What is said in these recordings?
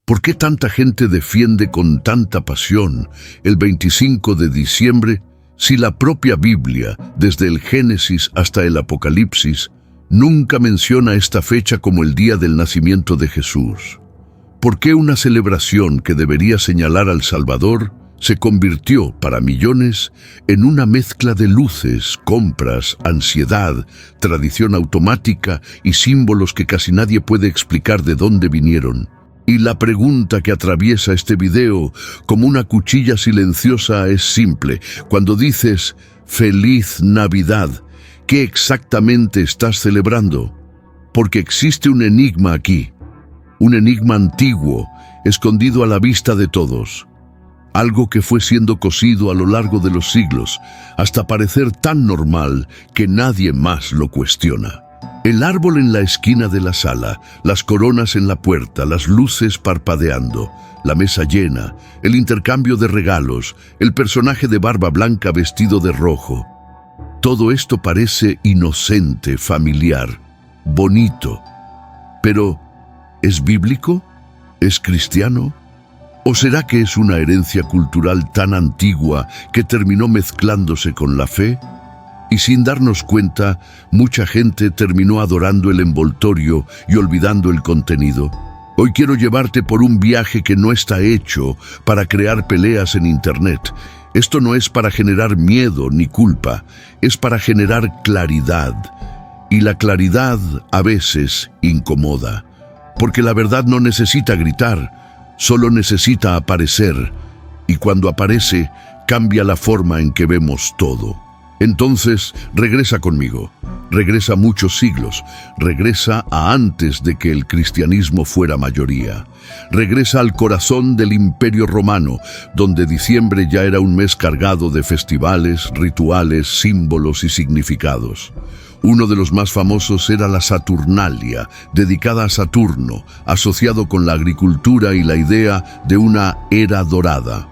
¿Por qué tanta gente defiende con tanta pasión el 25 de diciembre si la propia Biblia, desde el Génesis hasta el Apocalipsis, nunca menciona esta fecha como el día del nacimiento de Jesús? ¿Por qué una celebración que debería señalar al Salvador se convirtió para millones en una mezcla de luces, compras, ansiedad, tradición automática y símbolos que casi nadie puede explicar de dónde vinieron? Y la pregunta que atraviesa este video como una cuchilla silenciosa es simple. Cuando dices «Feliz Navidad», ¿qué exactamente estás celebrando? Porque existe un enigma aquí, un enigma antiguo, escondido a la vista de todos. Algo que fue siendo cosido a lo largo de los siglos, hasta parecer tan normal que nadie más lo cuestiona. El árbol en la esquina de la sala, las coronas en la puerta, las luces parpadeando, la mesa llena, el intercambio de regalos, el personaje de barba blanca vestido de rojo. Todo esto parece inocente, familiar, bonito. Pero, ¿es bíblico? ¿Es cristiano? ¿O será que es una herencia cultural tan antigua que terminó mezclándose con la fe? Y sin darnos cuenta, mucha gente terminó adorando el envoltorio y olvidando el contenido. Hoy quiero llevarte por un viaje que no está hecho para crear peleas en Internet. Esto no es para generar miedo ni culpa, es para generar claridad. Y la claridad a veces incomoda, porque la verdad no necesita gritar, solo necesita aparecer. Y cuando aparece, cambia la forma en que vemos todo. Entonces, regresa conmigo, regresa muchos siglos, regresa a antes de que el cristianismo fuera mayoría. Regresa al corazón del Imperio Romano, donde diciembre ya era un mes cargado de festivales, rituales, símbolos y significados. Uno de los más famosos era la Saturnalia, dedicada a Saturno, asociado con la agricultura y la idea de una era dorada.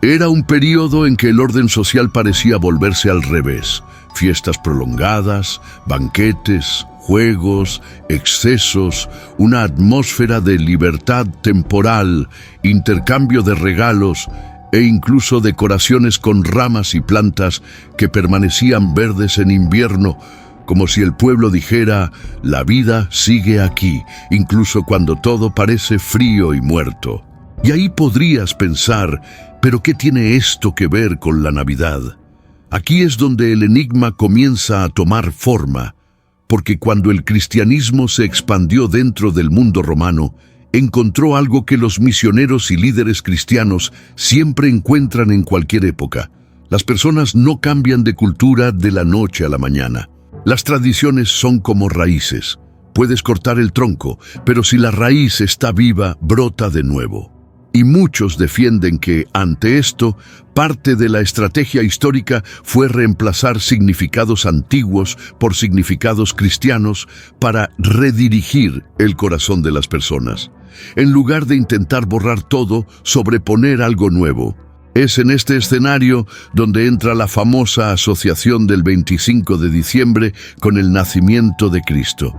Era un período en que el orden social parecía volverse al revés. Fiestas prolongadas, banquetes, juegos, excesos, una atmósfera de libertad temporal, intercambio de regalos e incluso decoraciones con ramas y plantas que permanecían verdes en invierno, como si el pueblo dijera, la vida sigue aquí, incluso cuando todo parece frío y muerto. Y ahí podrías pensar, ¿pero qué tiene esto que ver con la Navidad? Aquí es donde el enigma comienza a tomar forma, porque cuando el cristianismo se expandió dentro del mundo romano, encontró algo que los misioneros y líderes cristianos siempre encuentran en cualquier época. Las personas no cambian de cultura de la noche a la mañana. Las tradiciones son como raíces. Puedes cortar el tronco, pero si la raíz está viva, brota de nuevo. Y muchos defienden que, ante esto, parte de la estrategia histórica fue reemplazar significados antiguos por significados cristianos para redirigir el corazón de las personas. En lugar de intentar borrar todo, sobreponer algo nuevo. Es en este escenario donde entra la famosa asociación del 25 de diciembre con el nacimiento de Cristo.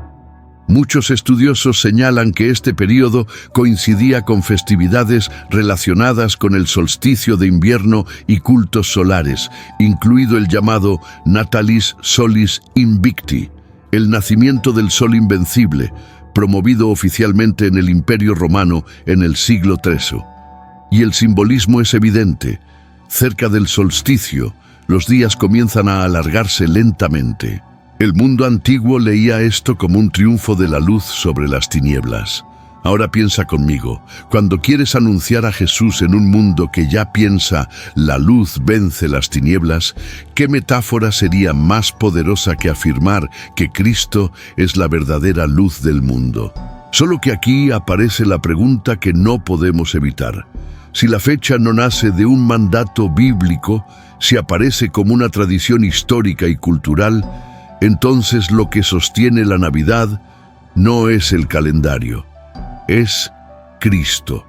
Muchos estudiosos señalan que este periodo coincidía con festividades relacionadas con el solsticio de invierno y cultos solares, incluido el llamado Natalis Solis Invicti, el nacimiento del sol invencible, promovido oficialmente en el Imperio Romano en el siglo III. Y el simbolismo es evidente. Cerca del solsticio, los días comienzan a alargarse lentamente. El mundo antiguo leía esto como un triunfo de la luz sobre las tinieblas. Ahora piensa conmigo, cuando quieres anunciar a Jesús en un mundo que ya piensa la luz vence las tinieblas, ¿qué metáfora sería más poderosa que afirmar que Cristo es la verdadera luz del mundo? Solo que aquí aparece la pregunta que no podemos evitar. Si la fecha no nace de un mandato bíblico, si aparece como una tradición histórica y cultural, entonces lo que sostiene la Navidad no es el calendario, es Cristo.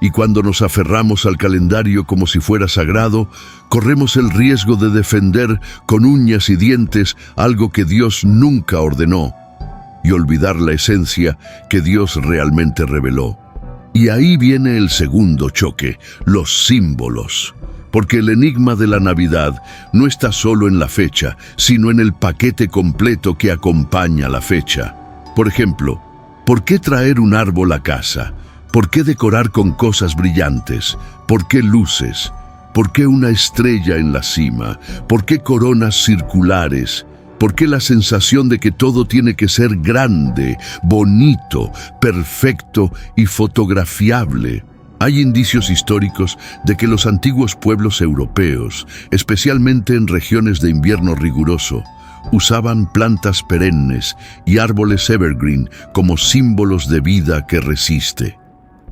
Y cuando nos aferramos al calendario como si fuera sagrado, corremos el riesgo de defender con uñas y dientes algo que Dios nunca ordenó y olvidar la esencia que Dios realmente reveló. Y ahí viene el segundo choque, los símbolos. Porque el enigma de la Navidad no está solo en la fecha, sino en el paquete completo que acompaña la fecha. Por ejemplo, ¿por qué traer un árbol a casa? ¿Por qué decorar con cosas brillantes? ¿Por qué luces? ¿Por qué una estrella en la cima? ¿Por qué coronas circulares? ¿Por qué la sensación de que todo tiene que ser grande, bonito, perfecto y fotografiable? Hay indicios históricos de que los antiguos pueblos europeos, especialmente en regiones de invierno riguroso, usaban plantas perennes y árboles evergreen como símbolos de vida que resiste.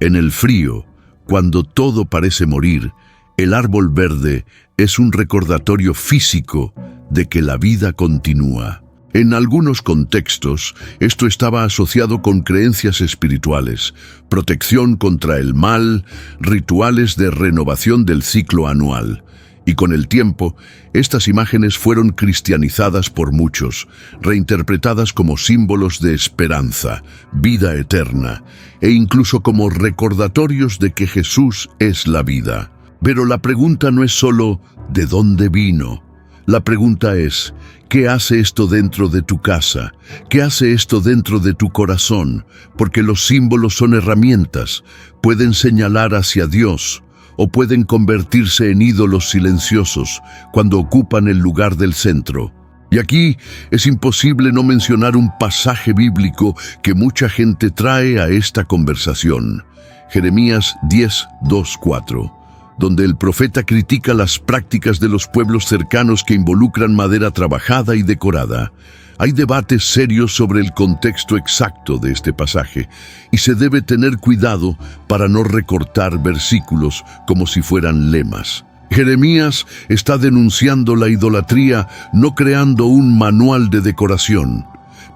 En el frío, cuando todo parece morir, el árbol verde es un recordatorio físico de que la vida continúa. En algunos contextos, esto estaba asociado con creencias espirituales, protección contra el mal, rituales de renovación del ciclo anual. Y con el tiempo, estas imágenes fueron cristianizadas por muchos, reinterpretadas como símbolos de esperanza, vida eterna, e incluso como recordatorios de que Jesús es la vida. Pero la pregunta no es solo ¿de dónde vino? La pregunta es, ¿qué hace esto dentro de tu casa? ¿Qué hace esto dentro de tu corazón? Porque los símbolos son herramientas, pueden señalar hacia Dios o pueden convertirse en ídolos silenciosos cuando ocupan el lugar del centro. Y aquí es imposible no mencionar un pasaje bíblico que mucha gente trae a esta conversación. Jeremías 10:2-4. Donde el profeta critica las prácticas de los pueblos cercanos que involucran madera trabajada y decorada. Hay debates serios sobre el contexto exacto de este pasaje, y se debe tener cuidado para no recortar versículos como si fueran lemas. Jeremías está denunciando la idolatría, no creando un manual de decoración.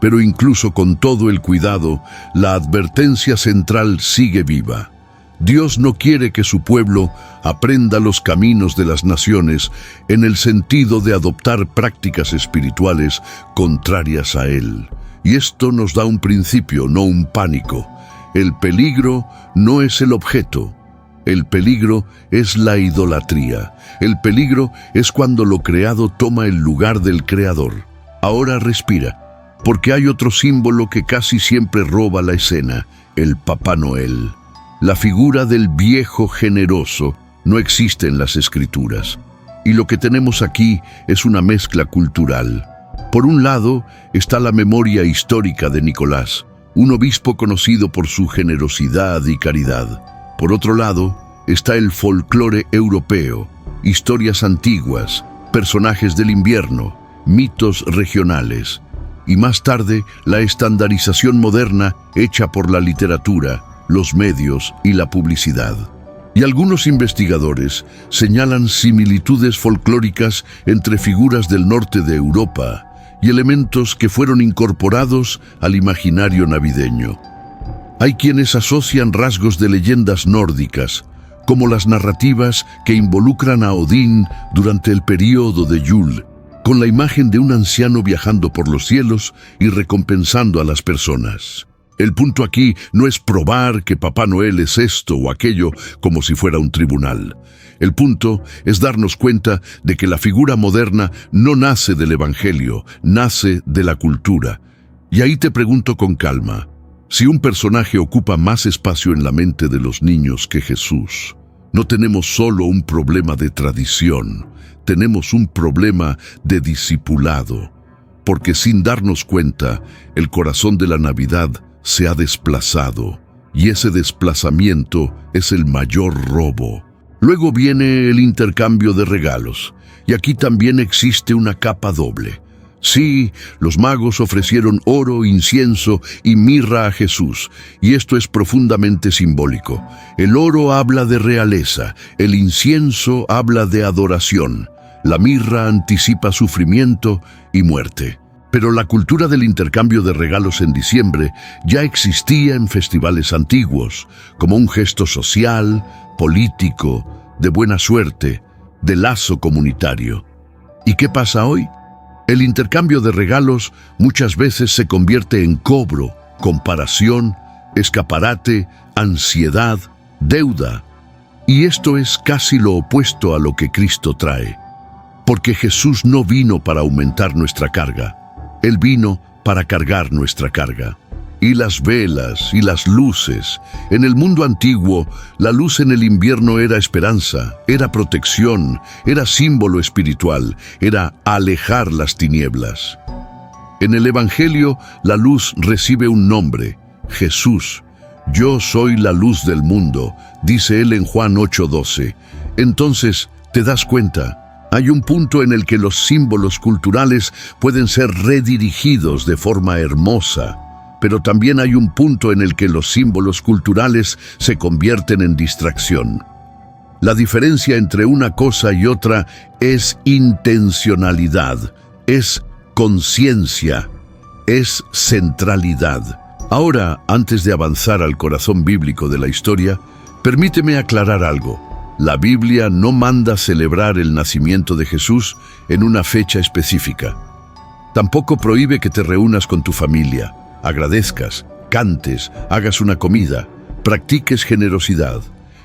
Pero incluso con todo el cuidado, la advertencia central sigue viva. Dios no quiere que su pueblo aprenda los caminos de las naciones en el sentido de adoptar prácticas espirituales contrarias a Él. Y esto nos da un principio, no un pánico. El peligro no es el objeto. El peligro es la idolatría. El peligro es cuando lo creado toma el lugar del Creador. Ahora respira, porque hay otro símbolo que casi siempre roba la escena, el Papá Noel. La figura del viejo generoso no existe en las Escrituras. Y lo que tenemos aquí es una mezcla cultural. Por un lado está la memoria histórica de Nicolás, un obispo conocido por su generosidad y caridad. Por otro lado está el folclore europeo, historias antiguas, personajes del invierno, mitos regionales. Y más tarde la estandarización moderna hecha por la literatura, los medios y la publicidad. Y algunos investigadores señalan similitudes folclóricas entre figuras del norte de Europa y elementos que fueron incorporados al imaginario navideño. Hay quienes asocian rasgos de leyendas nórdicas, como las narrativas que involucran a Odín durante el período de Yule, con la imagen de un anciano viajando por los cielos y recompensando a las personas. El punto aquí no es probar que Papá Noel es esto o aquello como si fuera un tribunal. El punto es darnos cuenta de que la figura moderna no nace del Evangelio, nace de la cultura. Y ahí te pregunto con calma, si un personaje ocupa más espacio en la mente de los niños que Jesús, no tenemos solo un problema de tradición, tenemos un problema de discipulado. Porque sin darnos cuenta, el corazón de la Navidad se ha desplazado, y ese desplazamiento es el mayor robo. Luego viene el intercambio de regalos, y aquí también existe una capa doble. Sí, los magos ofrecieron oro, incienso y mirra a Jesús, y esto es profundamente simbólico. El oro habla de realeza, el incienso habla de adoración, la mirra anticipa sufrimiento y muerte. Pero la cultura del intercambio de regalos en diciembre ya existía en festivales antiguos, como un gesto social, político, de buena suerte, de lazo comunitario. ¿Y qué pasa hoy? El intercambio de regalos muchas veces se convierte en cobro, comparación, escaparate, ansiedad, deuda. Y esto es casi lo opuesto a lo que Cristo trae. Porque Jesús no vino para aumentar nuestra carga. Él vino para cargar nuestra carga. Y las velas y las luces. En el mundo antiguo, la luz en el invierno era esperanza, era protección, era símbolo espiritual, era alejar las tinieblas. En el Evangelio, la luz recibe un nombre, Jesús. Yo soy la luz del mundo, dice él en Juan 8:12. Entonces, ¿te das cuenta? Hay un punto en el que los símbolos culturales pueden ser redirigidos de forma hermosa, pero también hay un punto en el que los símbolos culturales se convierten en distracción. La diferencia entre una cosa y otra es intencionalidad, es conciencia, es centralidad. Ahora, antes de avanzar al corazón bíblico de la historia, permíteme aclarar algo. La Biblia no manda celebrar el nacimiento de Jesús en una fecha específica. Tampoco prohíbe que te reúnas con tu familia, agradezcas, cantes, hagas una comida, practiques generosidad.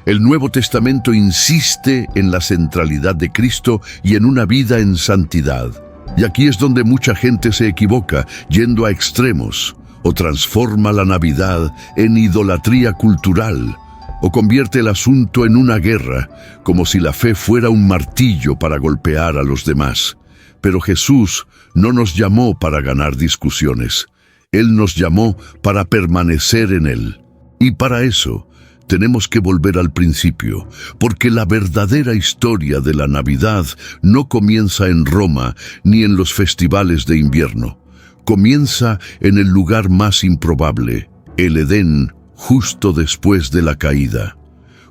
El Nuevo Testamento insiste en la centralidad de Cristo y en una vida en santidad. Y aquí es donde mucha gente se equivoca, yendo a extremos, o transforma la Navidad en idolatría cultural, o convierte el asunto en una guerra, como si la fe fuera un martillo para golpear a los demás. Pero Jesús no nos llamó para ganar discusiones. Él nos llamó para permanecer en Él. Y para eso tenemos que volver al principio, porque la verdadera historia de la Navidad no comienza en Roma ni en los festivales de invierno. Comienza en el lugar más improbable, el Edén, justo después de la caída.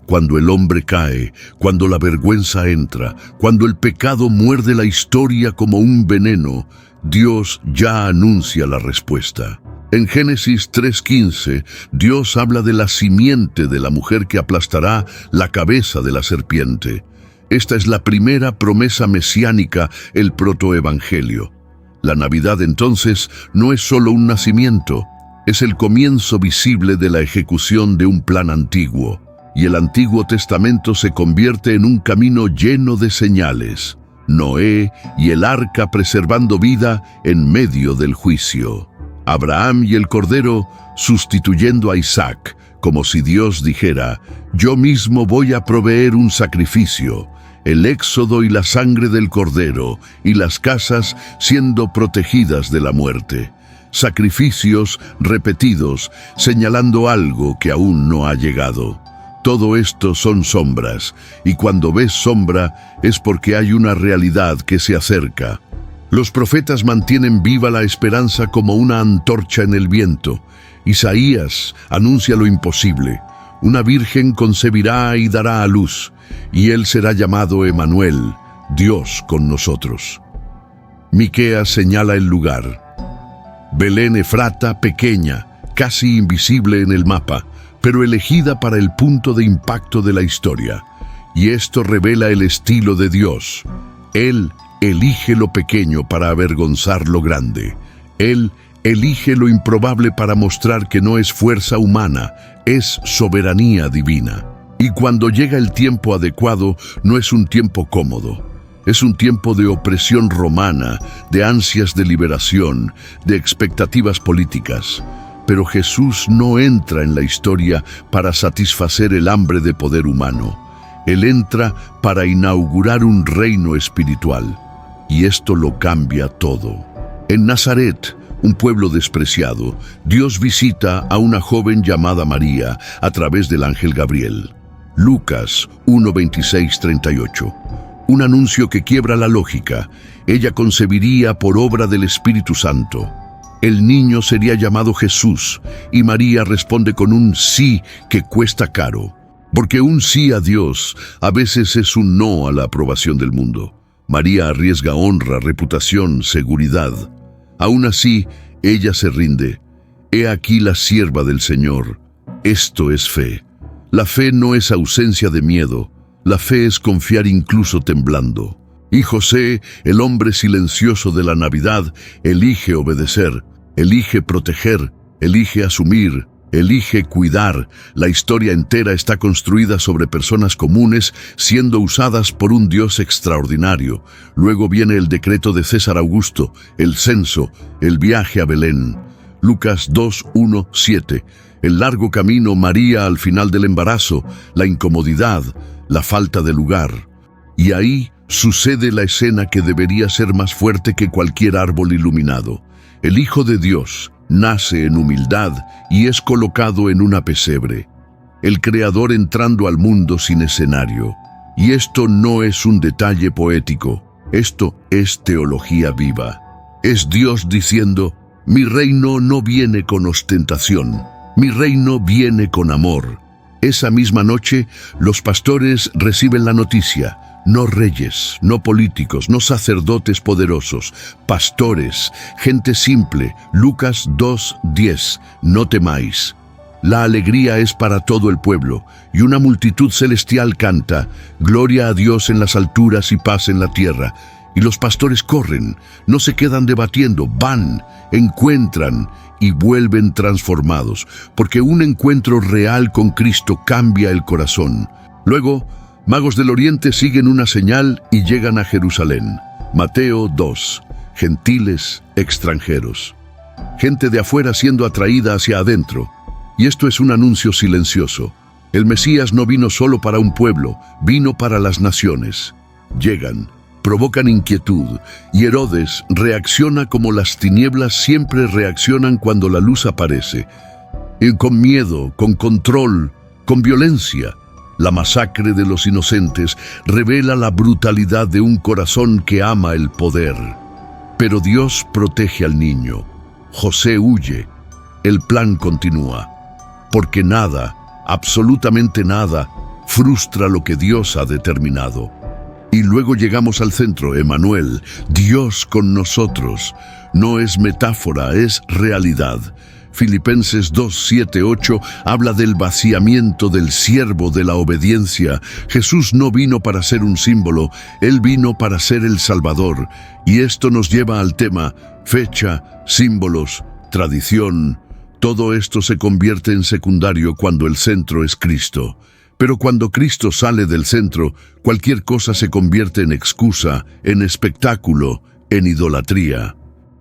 Cuando el hombre cae, cuando la vergüenza entra, cuando el pecado muerde la historia como un veneno, Dios ya anuncia la respuesta. En Génesis 3:15, Dios habla de la simiente de la mujer que aplastará la cabeza de la serpiente. Esta es la primera promesa mesiánica, el protoevangelio. La Navidad, entonces, no es solo un nacimiento, es el comienzo visible de la ejecución de un plan antiguo. Y el Antiguo Testamento se convierte en un camino lleno de señales. Noé y el arca preservando vida en medio del juicio. Abraham y el Cordero sustituyendo a Isaac, como si Dios dijera, yo mismo voy a proveer un sacrificio, el éxodo y la sangre del Cordero, y las casas siendo protegidas de la muerte. Sacrificios repetidos, señalando algo que aún no ha llegado. Todo esto son sombras, y cuando ves sombra es porque hay una realidad que se acerca. Los profetas mantienen viva la esperanza como una antorcha en el viento. Isaías anuncia lo imposible. Una virgen concebirá y dará a luz, y él será llamado Emanuel, Dios con nosotros. Miqueas señala el lugar. Belén Efrata, pequeña, casi invisible en el mapa, pero elegida para el punto de impacto de la historia. Y esto revela el estilo de Dios. Él elige lo pequeño para avergonzar lo grande. Él elige lo improbable para mostrar que no es fuerza humana, es soberanía divina. Y cuando llega el tiempo adecuado, no es un tiempo cómodo. Es un tiempo de opresión romana, de ansias de liberación, de expectativas políticas. Pero Jesús no entra en la historia para satisfacer el hambre de poder humano. Él entra para inaugurar un reino espiritual. Y esto lo cambia todo. En Nazaret, un pueblo despreciado, Dios visita a una joven llamada María a través del ángel Gabriel. Lucas 1:26-38. Un anuncio que quiebra la lógica. Ella concebiría por obra del Espíritu Santo. El niño sería llamado Jesús, y María responde con un sí que cuesta caro. Porque un sí a Dios a veces es un no a la aprobación del mundo. María arriesga honra, reputación, seguridad. Aún así, ella se rinde. He aquí la sierva del Señor. Esto es fe. La fe no es ausencia de miedo. La fe es confiar incluso temblando. Y José, el hombre silencioso de la Navidad, elige obedecer, elige proteger, elige asumir, Elige cuidar. La historia entera está construida sobre personas comunes siendo usadas por un Dios extraordinario. Luego viene el decreto de César Augusto, el censo, el viaje a Belén. Lucas 2:1-7. El largo camino, María al final del embarazo, la incomodidad, la falta de lugar. Y ahí sucede la escena que debería ser más fuerte que cualquier árbol iluminado. El Hijo de Dios nace en humildad y es colocado en una pesebre. El Creador entrando al mundo sin escenario. Y esto no es un detalle poético, esto es teología viva. Es Dios diciendo: mi reino no viene con ostentación, mi reino viene con amor. Esa misma noche, los pastores reciben la noticia. No reyes, no políticos, no sacerdotes poderosos, pastores, gente simple. Lucas 2:10. No temáis. La alegría es para todo el pueblo, y una multitud celestial canta: gloria a Dios en las alturas y paz en la tierra. Y los pastores corren, no se quedan debatiendo, van, encuentran y vuelven transformados, porque un encuentro real con Cristo cambia el corazón. Luego, magos del Oriente siguen una señal y llegan a Jerusalén. Mateo 2. Gentiles, extranjeros. Gente de afuera siendo atraída hacia adentro. Y esto es un anuncio silencioso. El Mesías no vino solo para un pueblo, vino para las naciones. Llegan, provocan inquietud, y Herodes reacciona como las tinieblas siempre reaccionan cuando la luz aparece. Y con miedo, con control, con violencia. La masacre de los inocentes revela la brutalidad de un corazón que ama el poder. Pero Dios protege al niño. José huye. El plan continúa. Porque nada, absolutamente nada, frustra lo que Dios ha determinado. Y luego llegamos al centro, Emmanuel, Dios con nosotros. No es metáfora, es realidad. Filipenses 2:7-8 habla del vaciamiento del siervo de la obediencia. Jesús no vino para ser un símbolo, Él vino para ser el Salvador. Y esto nos lleva al tema: fecha, símbolos, tradición. Todo esto se convierte en secundario cuando el centro es Cristo. Pero cuando Cristo sale del centro, cualquier cosa se convierte en excusa, en espectáculo, en idolatría.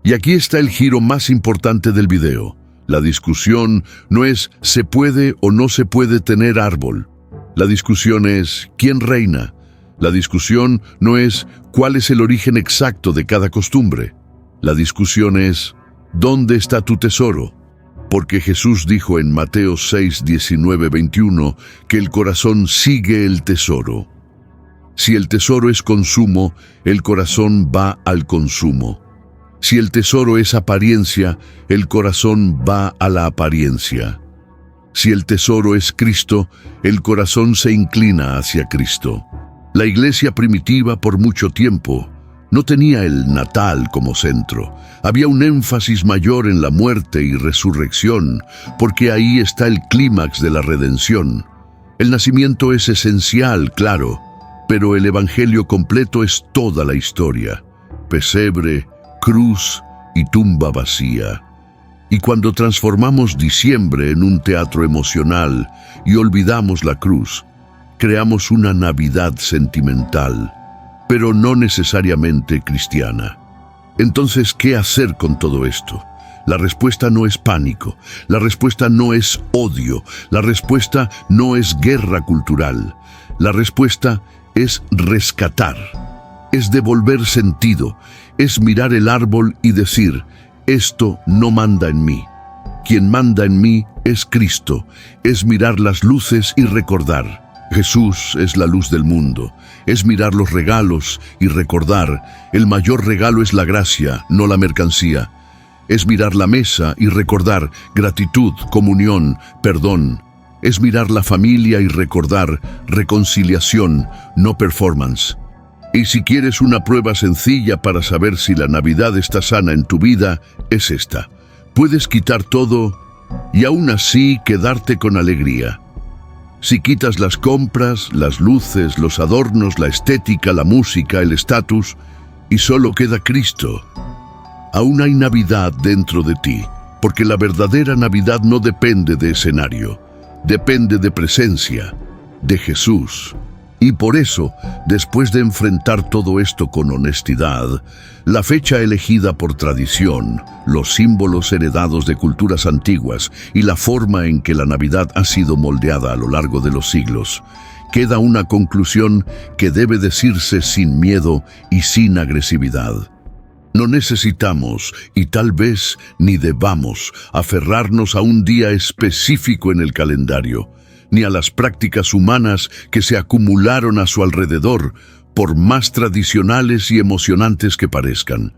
Y aquí está el giro más importante del video. La discusión no es ¿se puede o no se puede tener árbol? La discusión es ¿quién reina? La discusión no es ¿cuál es el origen exacto de cada costumbre? La discusión es ¿dónde está tu tesoro? Porque Jesús dijo en Mateo 6:19-21 que el corazón sigue el tesoro. Si el tesoro es consumo, el corazón va al consumo. Si el tesoro es apariencia, el corazón va a la apariencia. Si el tesoro es Cristo, el corazón se inclina hacia Cristo. La iglesia primitiva por mucho tiempo no tenía el natal como centro. Había un énfasis mayor en la muerte y resurrección, porque ahí está el clímax de la redención. El nacimiento es esencial, claro, pero el evangelio completo es toda la historia. Pesebre, cruz y tumba vacía. Y cuando transformamos diciembre en un teatro emocional y olvidamos la cruz, creamos una Navidad sentimental, pero no necesariamente cristiana. Entonces, ¿qué hacer con todo esto? La respuesta no es pánico, la respuesta no es odio, la respuesta no es guerra cultural. La respuesta es rescatar, es devolver sentido, es mirar el árbol y decir: esto no manda en mí. Quien manda en mí es Cristo, es mirar las luces y recordar. Jesús es la luz del mundo, es mirar los regalos y recordar, el mayor regalo es la gracia, no la mercancía. Es mirar la mesa y recordar gratitud, comunión, perdón. Es mirar la familia y recordar reconciliación, no performance. Y si quieres una prueba sencilla para saber si la Navidad está sana en tu vida, es esta. Puedes quitar todo y aún así quedarte con alegría. Si quitas las compras, las luces, los adornos, la estética, la música, el estatus, y solo queda Cristo, aún hay Navidad dentro de ti. porque la verdadera Navidad no depende de escenario, depende de presencia, de Jesús. Y por eso, después de enfrentar todo esto con honestidad, la fecha elegida por tradición, los símbolos heredados de culturas antiguas y la forma en que la Navidad ha sido moldeada a lo largo de los siglos, queda una conclusión que debe decirse sin miedo y sin agresividad. No necesitamos, y tal vez ni debamos, aferrarnos a un día específico en el calendario, ni a las prácticas humanas que se acumularon a su alrededor, por más tradicionales y emocionantes que parezcan.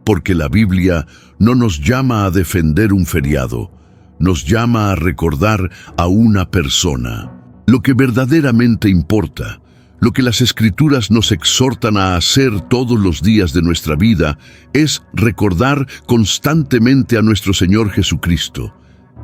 Porque la Biblia no nos llama a defender un feriado, nos llama a recordar a una persona. Lo que verdaderamente importa, lo que las Escrituras nos exhortan a hacer todos los días de nuestra vida, es recordar constantemente a nuestro Señor Jesucristo,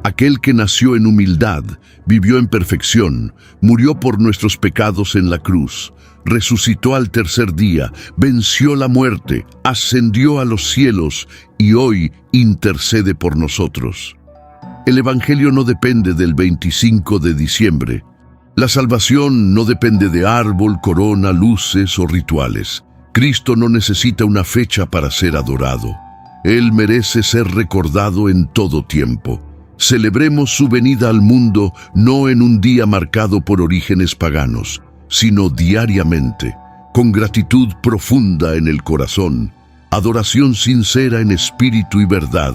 aquel que nació en humildad, vivió en perfección, murió por nuestros pecados en la cruz, resucitó al tercer día, venció la muerte, ascendió a los cielos y hoy intercede por nosotros. El Evangelio no depende del 25 de diciembre. La salvación no depende de árbol, corona, luces o rituales. Cristo no necesita una fecha para ser adorado. Él merece ser recordado en todo tiempo. Celebremos su venida al mundo no en un día marcado por orígenes paganos, sino diariamente, con gratitud profunda en el corazón, adoración sincera en espíritu y verdad,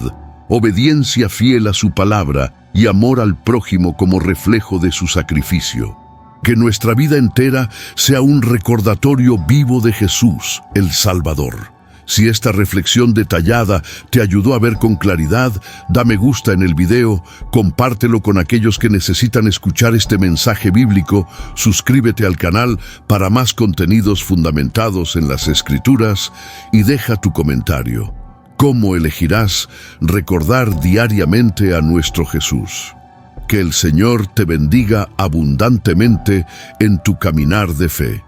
obediencia fiel a su palabra y amor al prójimo como reflejo de su sacrificio. Que nuestra vida entera sea un recordatorio vivo de Jesús, el Salvador. Si esta reflexión detallada te ayudó a ver con claridad, da me gusta en el video, compártelo con aquellos que necesitan escuchar este mensaje bíblico, suscríbete al canal para más contenidos fundamentados en las Escrituras y deja tu comentario. ¿Cómo elegirás recordar diariamente a nuestro Jesús? Que el Señor te bendiga abundantemente en tu caminar de fe.